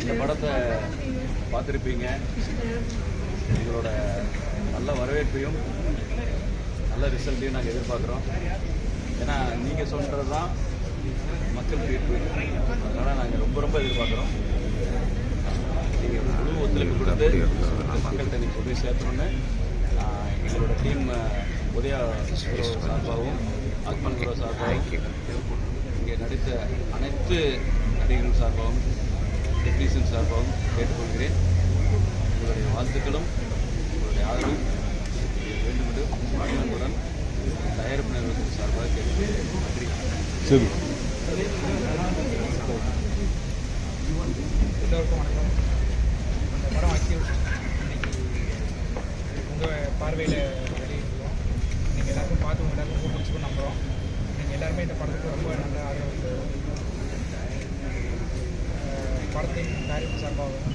இந்த படத்தை பார்த்துருப்பீங்க. எங்களோட நல்ல வரவேற்பையும் நல்ல ரிசல்ட்டையும் நாங்கள் எதிர்பார்க்குறோம். ஏன்னா நீங்கள் சொல்கிறது தான் மக்கள் தீர்ப்பு. அதனால் நாங்கள் ரொம்ப எதிர்பார்க்குறோம். நீங்கள் முழு ஒத்துழைப்பு கொடுத்து மக்கள்கிட்ட நீங்கள் கொண்டு சேர்த்தணுன்னு எங்களோட டீம் உதயா சார்பாகவும் அக்மன் குரோ சார்பாகவும் இங்கே நடித்த அனைத்து நடிகர்கள் சார்பாகவும் டெக்னீஷியன் சார்பாகவும் கேட்டுக்கொள்கிறேன். உங்களுடைய வாழ்த்துக்களும் உங்களுடைய ஆதரவும் வேண்டும் என்று பணிவன்புடன் தயாரிப்பு நிறுவனத்தின் சார்பாக கேட்டுக்கொள்கிறேன். நன்றி. எல்லோருக்கும் வணக்கம். இந்த படம் ஆக்டிவ் இன்னைக்கு உங்கள் பார்வையில் வெளியிடுவோம். நீங்கள் எல்லாருக்கும் பார்த்து உங்கள் எல்லாருக்கும் ரொம்ப பிடிச்சிக்கும் நம்புகிறோம். நீங்கள் எல்லாருமே இந்த படத்துக்கு ரொம்ப நல்ல ஆதரவு படத்தின் தயாரிப்பு சார்பாகவும்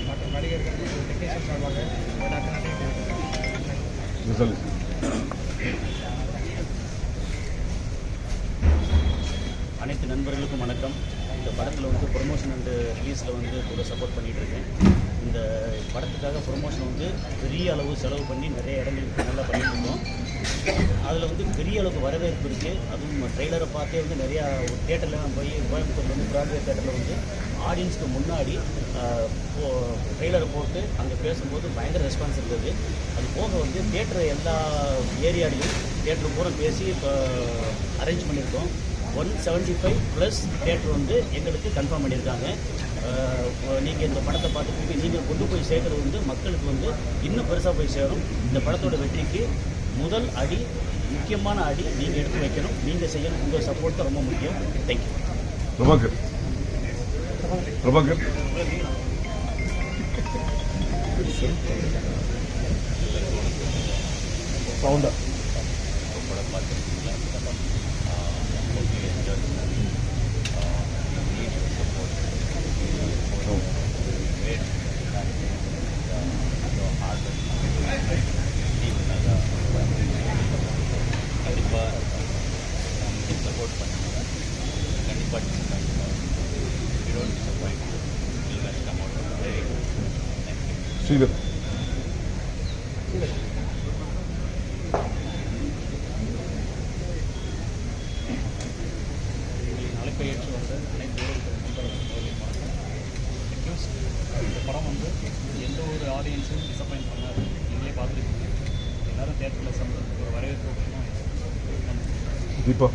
மற்றும் நடிகர்கள் டெக்னீஷியன் சார்பாக எல்லாருக்கும் நன்றி. அனைத்து நண்பர்களுக்கும் வணக்கம். இந்த படத்தில் வந்து ப்ரொமோஷன் அண்டு ரிலீஸில் வந்து கூட சப்போர்ட் பண்ணிகிட்ருக்கேன். இந்த படத்துக்காக ப்ரொமோஷன் வந்து பெரிய அளவு செலவு பண்ணி நிறைய இடங்களுக்கு நல்லா பண்ணிட்டுருக்கோம். அதில் வந்து பெரிய அளவுக்கு வரவேற்பு இருக்குது. அதுவும் ட்ரெய்லரை பார்த்தே வந்து நிறையா ஒரு தேட்டரில் போய் கோயம்புத்தூரில் வந்து பிராட்வே தேட்டரில் வந்து ஆடியன்ஸ்க்கு முன்னாடி ட்ரெய்லரை போட்டு அங்கே பேசும்போது பயங்கர ரெஸ்பான்ஸ் இருந்தது. அது போக வந்து தேட்டர் எல்லா ஏரியாலையும் தேட்டர் பூரா பேசி இப்போ அரேஞ்ச் பண்ணியிருக்கோம். 175+ தேட்டர் வந்து எங்களுக்கு கன்ஃபார்ம் பண்ணியிருக்காங்க. நீங்கள் இந்த படத்தை பார்த்துட்டு நீங்கள் கொண்டு போய் சேர்க்குறது வந்து மக்களுக்கு வந்து இன்னும் பெருசாக போய் சேரும். இந்த படத்தோட வெற்றிக்கு முதல் அடி, முக்கியமான அடி நீங்கள் எடுத்து வைக்கணும். நீங்கள் செய்யணும். உங்கள் சப்போர்ட் தான் ரொம்ப முக்கியம். தேங்க்யூ. பிரபாகர் சவுண்டா கண்டிப்பாக சப்போர்ட் பண்ணுங்க. கண்டிப்பாக ஸ்ரீதர் அழைப்பை ஏற்று வந்த அனைத்து இந்த படம் வந்து எந்த ஒரு ஆடியன்ஸும் டிசப்பாயின்ட் பண்ணாது. நீங்களே பார்த்துருக்கீங்க. எல்லோரும் தேட்டரில் சம்பளத்துக்கு ஒரு வரவேற்பு Deepa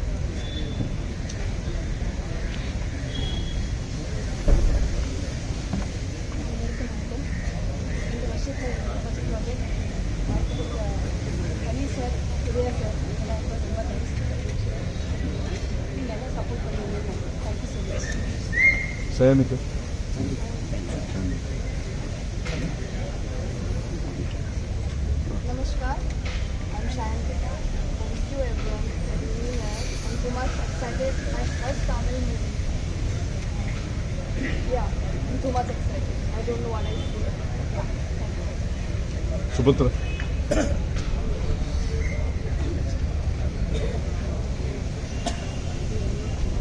சயானிக்கு Namaskar, I'm Shayantika. Thank you everyone for being here. I'm too much excited. My first Tamil movie. Yeah, I'm too much excited. I don't know what I feel. Yeah, thank you. Subhadra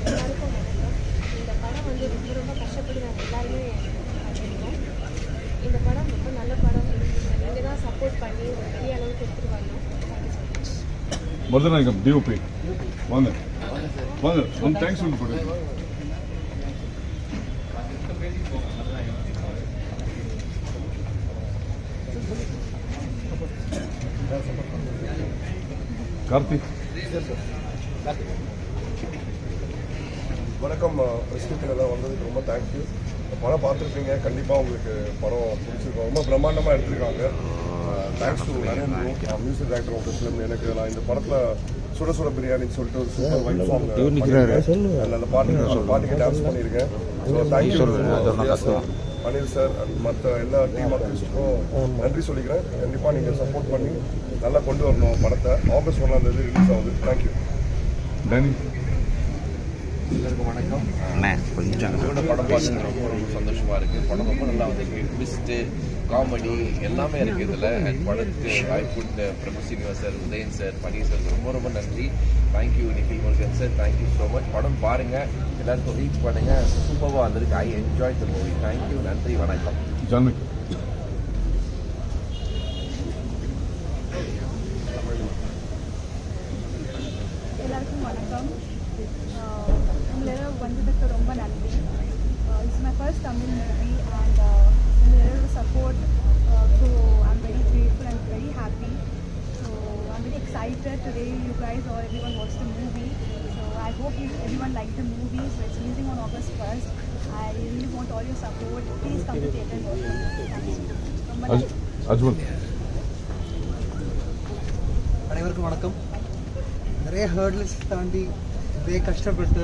எல்லாருக்கும் வணக்கம். இந்த படம் வந்து ரொம்ப கஷ்டப்பட்டு நாங்கள் எல்லாருமே பண்ணியிருக்கோம். இந்த படம் ரொம்ப நல்ல படம். நீங்கள் தான் சப்போர்ட் பண்ணி ஒரு பெரிய அளவுக்கு எடுத்துகிட்டு வரணும். Thank you so much. Marudhanayagam DOP வாங்க வாங்க ஒன் தேங்க்ஸ் ஒன்று போடுங்க. கார்த்திக் வணக்கம். பிரஸ்டிக்கெல்லாம் வந்ததுக்கு ரொம்ப தேங்க்யூ. படம் பார்த்துருப்பீங்க. கண்டிப்பாக உங்களுக்கு படம் பிடிச்சிருக்கோம். ரொம்ப பிரம்மாண்டமாக எடுத்திருக்காங்க. Thanks to Narendra, music director of the film. எனக்கு நான் இந்த படத்தில் சுட சுட பிரியாணின்னு சொல்லிட்டு ஒரு சூப்பர் வைட் சாங் அந்த பாட்டுக்கு டான்ஸ் பண்ணியிருக்கேன். So thank you Anil sir and மற்ற எல்லா டீம் ஆர்டிஸ்ட்டுக்கும் நன்றி சொல்லிக்கிறேன். கண்டிப்பாக நீங்கள் சப்போர்ட் பண்ணி நல்லா கொண்டு வரணும் படத்தை. ஆகஸ்ட் 1 ரிலீஸ் ஆகுது. தேங்க்யூ. டேனி எல்லாருக்கும் வணக்கம். உங்களோட படம் பார்த்து ரொம்ப ரொம்ப சந்தோஷமாக இருக்குது. படம் ரொம்ப நல்லா வந்து ட்விஸ்ட்டு, காமெடி எல்லாமே இருக்குது இதில். அண்ட் படத்துக்கு வாய்ப்பு கொடுத்த Prabhu Srinivas sir, Udhayan sir, Pani sir ரொம்ப ரொம்ப நன்றி. Thank you Nikhil Murugan sir, thank you so much. படம் பாருங்கள், எல்லாருக்கும் ரீச் பண்ணுங்கள். சூப்பராக வந்திருக்கு. I enjoy the movie. Thank you, நன்றி, வணக்கம். ஜானகி எல்லாருக்கும் வணக்கம். உங்களெல்லாம் வந்ததுக்கு ரொம்ப நன்றி. It's my first Tamil movie and உங்களோட support so I'm very grateful and very happy. So I'm very excited today you guys are everyone watch the movie. So I hope everyone like the movie. So it's releasing on August 1st. I really want all your support. Please come to theatre and watch the movie. Thank you. ரொம்ப நன்றி. அஜ்மல் அனைவருக்கும் வணக்கம். நிறைய ஹேர்ட்லஸ் தாண்டி நிறைய கஷ்டப்பட்டு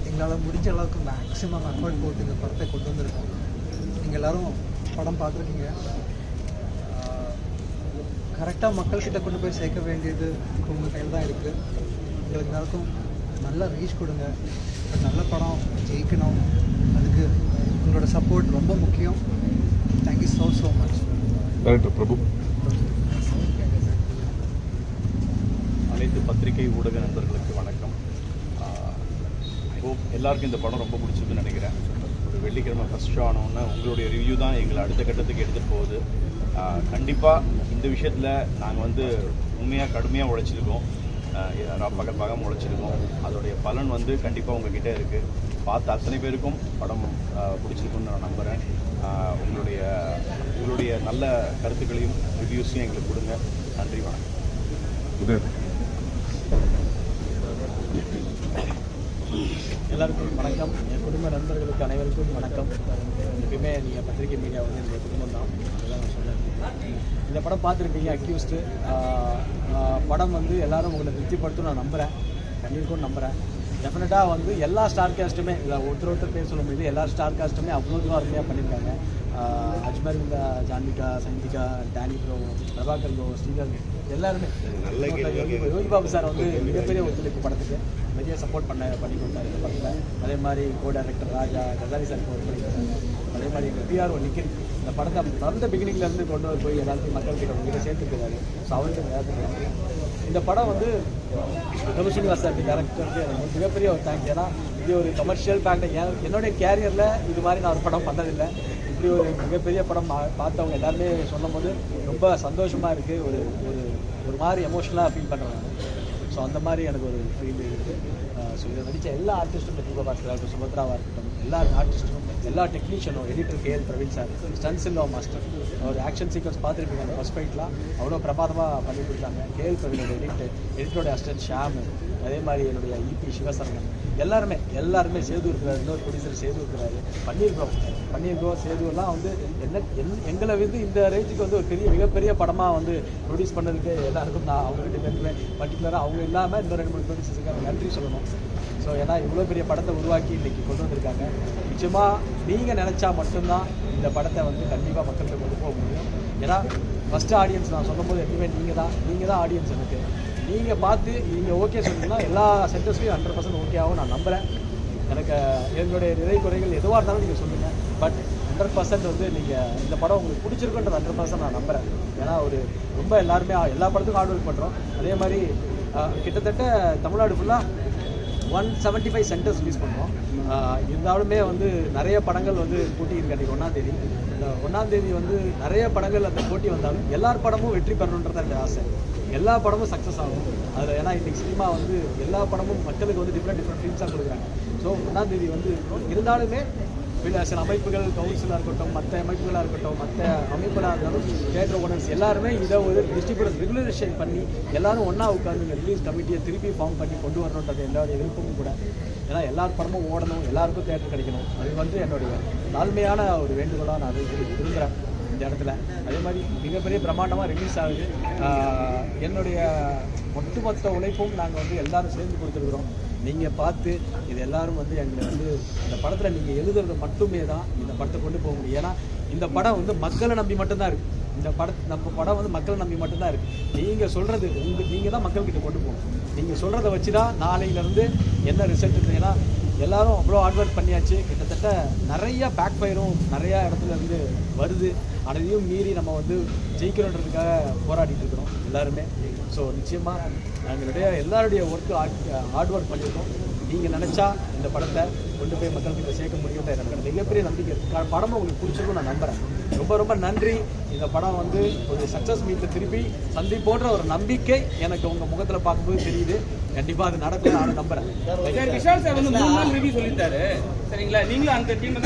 எங்களால் முடிஞ்ச அளவுக்கு மேக்ஸிமம் எஃபர்ட் போட்டு இந்த படத்தை கொண்டு வந்திருக்கோம். நீங்கள் எல்லோரும் படம் பார்த்துருக்கீங்க. கரெக்டாக மக்கள்கிட்ட கொண்டு போய் சேர்க்க வேண்டியது உங்கள் கையில் தான் இருக்குது. உங்களுக்கு எல்லாருக்கும் நல்ல ரீச் கொடுங்க. நல்ல படம் ஜெயிக்கணும். அதுக்கு உங்களோட சப்போர்ட் ரொம்ப முக்கியம். Thank you so much. டைரக்டர் பிரபு. அனைத்து பத்திரிகை ஊடக நண்பர்களுக்கு வணக்கம். ஹோப் எல்லாருக்கும் இந்த படம் ரொம்ப பிடிச்சிருக்குன்னு நினைக்கிறேன். ஒரு வெள்ளிக்கிழமை ஃபஸ்ட் ஷோ ஆனோன்னா உங்களுடைய ரிவ்யூ தான் எங்களை அடுத்த கட்டத்துக்கு எடுத்துகிட்டு போகுது. கண்டிப்பாக இந்த விஷயத்தில் நாங்கள் வந்து உண்மையாக கடுமையாக உழைச்சிருக்கோம். பகல் பகம் உழைச்சிருக்கோம். அதோடைய பலன் வந்து கண்டிப்பாக உங்ககிட்ட இருக்குது. பார்த்த அத்தனை பேருக்கும் படம் பிடிச்சிருக்குன்னு நான் நம்புகிறேன். உங்களுடைய நல்ல கருத்துக்களையும் ரிவ்யூஸையும் எங்களுக்கு கொடுங்க. நன்றி, வணக்கம். உதயன் எல்லாருக்கும் வணக்கம். என் குடும்ப நண்பர்களுக்கு அனைவருக்கும் வணக்கம். எப்பயுமே நீங்கள் பத்திரிகை மீடியா வந்து என்னுடைய குடும்பம் தான், அதுதான் நான் சொல்கிறேன். இந்த படம் பார்த்துருப்பீங்க, அக்யூஸ்டு படம் வந்து எல்லோரும் உங்களை திருப்திப்படுத்தும் நான் நம்புகிறேன். கண்டிப்பாக நம்புகிறேன். டெஃபினட்டாக வந்து எல்லா ஸ்டார் காஸ்ட்டுமே இல்லை, ஒருத்தர் பேர் சொல்ல முடியுது. எல்லா ஸ்டார் காஸ்ட்டுமே அவ்வளோ தூரம் அருமையாக பண்ணியிருக்காங்க. Ajmal, Janvika, Chandika, Danny bro, Prabhakar bro, Sridhar எல்லாருமே. யோகி பாபு சார் வந்து மிகப்பெரிய ஒத்துழைப்பு படத்துக்கு நிறைய சப்போர்ட் பண்ணி கொடுத்தாரு இந்த படத்தில். அதே மாதிரி கோ டைரக்டர் ராஜா, கசாரி சார் ஒர்க் பண்ணியிருக்காரு. அதே மாதிரி எங்கள் பிஆர்ஓ நிக்கில் இந்த படத்தை ஃப்ரம் த பிகினிங்லேருந்து கொண்டு போய் எல்லாத்தையும் மக்கள்கிட்ட உங்ககிட்ட சேர்த்துக்கிறாரு. ஸோ அவருக்கு நிறையா இந்த படம் வந்து பிரபு சீனிவாஸ் சார் டேரக்டருக்கு எனக்கு மிகப்பெரிய ஒரு தேங்க்ஸ். ஏன்னா இது ஒரு கமர்ஷியல் பேக்டு. என்னுடைய கேரியரில் இது மாதிரி நான் ஒரு படம் பண்ணதில்லை. இப்படி ஒரு மிகப்பெரிய படம் பார்த்தவங்க எல்லாருமே சொல்லும் போது ரொம்ப சந்தோஷமாக இருக்குது. ஒரு மாதிரி எமோஷனலாக ஃபீல் பண்ணுறேன். ஸோ அந்த மாதிரி எனக்கு ஒரு ஃபீல் இருக்குது. ஸோ இதை நடித்த எல்லா ஆர்டிஸ்ட்டும், தீபபாஸ்கராக இருக்கட்டும், சுபத்ராவாக இருக்கட்டும், எல்லா ஆர்டிஸ்ட்டும், எல்லா டெக்னீஷியனும், editor KL Praveen sir, stunts இல்லோ மாஸ்டர், ஒரு ஆக்ஷன் சீக்வன்ஸ் பார்த்துருப்பீங்க அந்த ஃபர்ஸ்ட் ஃபைட்லாம் அவ்வளோ பிரமாதமாக பண்ணி கொடுத்தாங்க. கேஎல் பிரவீனோட எடிட்டரோட அசிஸ்டன்ட் ஷாம், அதே மாதிரி என்னுடைய இபி சிவசரணன், எல்லாருமே சேது இருக்கிறார். இன்னொரு ப்ரொடியூசர் சேது இருக்கிறாரு. பன்னீர் சேதுவெல்லாம் வந்து எங்களை வந்து இந்த ரேஞ்சுக்கு வந்து ஒரு மிகப்பெரிய படமாக வந்து ப்ரொடியூஸ் பண்ணதுக்கு எல்லாருக்கும் நான் அவங்ககிட்ட நன்றி. பர்டிகுலராக அவங்க இல்லாமல் இன்னும் 2-3 ப்ரொடியூசர்ஸுக்கு நன்றி சொல்லணும். ஸோ ஏன்னா இவ்வளோ பெரிய படத்தை உருவாக்கி இன்றைக்கி கொண்டு வந்திருக்காங்க. நிச்சயமாக நீங்கள் நினச்சா மட்டும்தான் இந்த படத்தை வந்து கண்டிப்பாக மக்கள்கிட்ட கொண்டு போக முடியும். ஏன்னா ஃபஸ்ட்டு ஆடியன்ஸ் நான் சொல்லும்போது எப்பவுமே நீங்கள் தான் ஆடியன்ஸ். எனக்கு நீங்கள் பார்த்து நீங்கள் ஓகே சொன்னீங்கன்னா எல்லா சென்டர்ஸ்லையும் 100% ஓகே ஆகும் நான் நம்புகிறேன். எனக்கு என்னுடைய நிறை குறைகள் எதுவாக இருந்தாலும் நீங்கள் சொல்லுங்கள். பட் 100% வந்து நீங்கள் இந்த படம் உங்களுக்கு பிடிச்சிருக்குன்றது 100% நான் நம்புகிறேன். ஏன்னா ரொம்ப எல்லாருமே எல்லா படத்துக்கும் ஹார்ட் ஒர்க் பண்ணுறோம். அதே மாதிரி கிட்டத்தட்ட தமிழ்நாடு ஃபுல்லாக 175 சென்டர்ஸ் ரிலீஸ் பண்ணுறோம். இருந்தாலுமே வந்து நிறைய படங்கள் வந்து போட்டி இருக்கு. அன்றைக்கி 1ஆம் தேதி வந்து நிறைய படங்கள் அந்த போட்டி வந்தாலும் எல்லார் படமும் வெற்றி பெறணுன்றது அந்த ஆசை. எல்லா படமும் சக்ஸஸ் ஆகும் அதில். ஏன்னா இன்றைக்கி சினிமா வந்து எல்லா படமும் மக்களுக்கு வந்து டிஃப்ரெண்ட் ஃபிலிம்ஸாக கொடுக்குறாங்க. ஸோ 1ஆம் தேதி வந்து இருந்தாலுமே சில அமைப்புகள், கவுன்சிலாக இருக்கட்டும், மற்ற அமைப்புகளாக இருக்கட்டும், மற்ற அமைப்புகளாக இருந்தாலும் தியேட்டர் ஓனர்ஸ் எல்லாருமே இதை ஒரு டிஸ்ட்ரிபியூட்டர் ரெகுலரேஷன் பண்ணி எல்லாரும் ஒன்றா உட்காந்து இந்த ரிலீஸ் கமிட்டியை திருப்பி ஃபார்ம் பண்ணி கொண்டு வரணுன்றது எல்லாருடைய விருப்பமும் கூட. ஏன்னா எல்லார் படமும் ஓடணும், எல்லாருக்கும் தியேட்டர் கிடைக்கணும். அது வந்து என்னுடைய தாழ்மையான ஒரு வேண்டுகோளாக நான் அதை விரும்புகிறேன் இந்த இடத்துல. அதே மாதிரி மிகப்பெரிய பிரம்மாண்டமாக ரிலீஸ் ஆகுது. என்னுடைய ஒட்டுமொத்த உழைப்பும் நாங்கள் வந்து எல்லோரும் சேர்ந்து கொடுத்துருக்குறோம். நீங்கள் பார்த்து இது எல்லோரும் வந்து எங்களை வந்து இந்த படத்தில் நீங்கள் எழுதுறது மட்டுமே தான் இந்த படத்தை கொண்டு போக முடியும். ஏன்னா இந்த படம் வந்து மக்களை நம்பி மட்டும்தான் இருக்குது. நம்ம படம் வந்து மக்களை நம்பி மட்டும்தான் இருக்குது. நீங்கள் சொல்கிறது நீங்கள் தான் மக்கள்கிட்ட கொண்டு போகணும். நீங்கள் சொல்கிறத வச்சு தான் நாளையிலேருந்து என்ன ரிசல்ட் இருக்குது. ஏன்னா எல்லாரும் அவ்வளோ ஹார்ட் ஒர்க் பண்ணியாச்சு. கிட்டத்தட்ட நிறைய பேக் ஃபயரும் நிறையா இடத்துல இருந்து வருது. அதையும் மீறி நம்ம வந்து ஜெயிக்கணுன்றதுக்காக போராடிட்டு இருக்கிறோம் எல்லாருமே. ஸோ நிச்சயமாக எங்களுடைய எல்லாருடைய ஒர்க்கு ஹார்ட் ஒர்க் பண்ணியிருக்கோம். நீங்கள் நினச்சா இந்த படத்தை கொண்டு போய் மக்கள்கிட்ட சேர்க்க முடியும்ன்ற எனக்கு மிகப்பெரிய நம்பிக்கை இருக்குது. படமும் உங்களுக்கு பிடிச்சிருக்கும் நான் நம்புகிறேன். ரொம்ப ரொம்ப நன்றி. இந்த படம் வந்து ஒரு சக்ஸஸ் மீட்டில் திருப்பி சந்திப்போன்ற ஒரு நம்பிக்கை எனக்கு உங்கள் முகத்தில் பார்க்கும்போது தெரியுது. கண்டிப்பாக அது நடக்கும் நான் நம்புகிறேன். விஷால் சார் வந்து 3 நாள் ரிவ்யூ சொல்லிட்டாரு. சரிங்களா, நீங்களும் அந்த டீம் தான்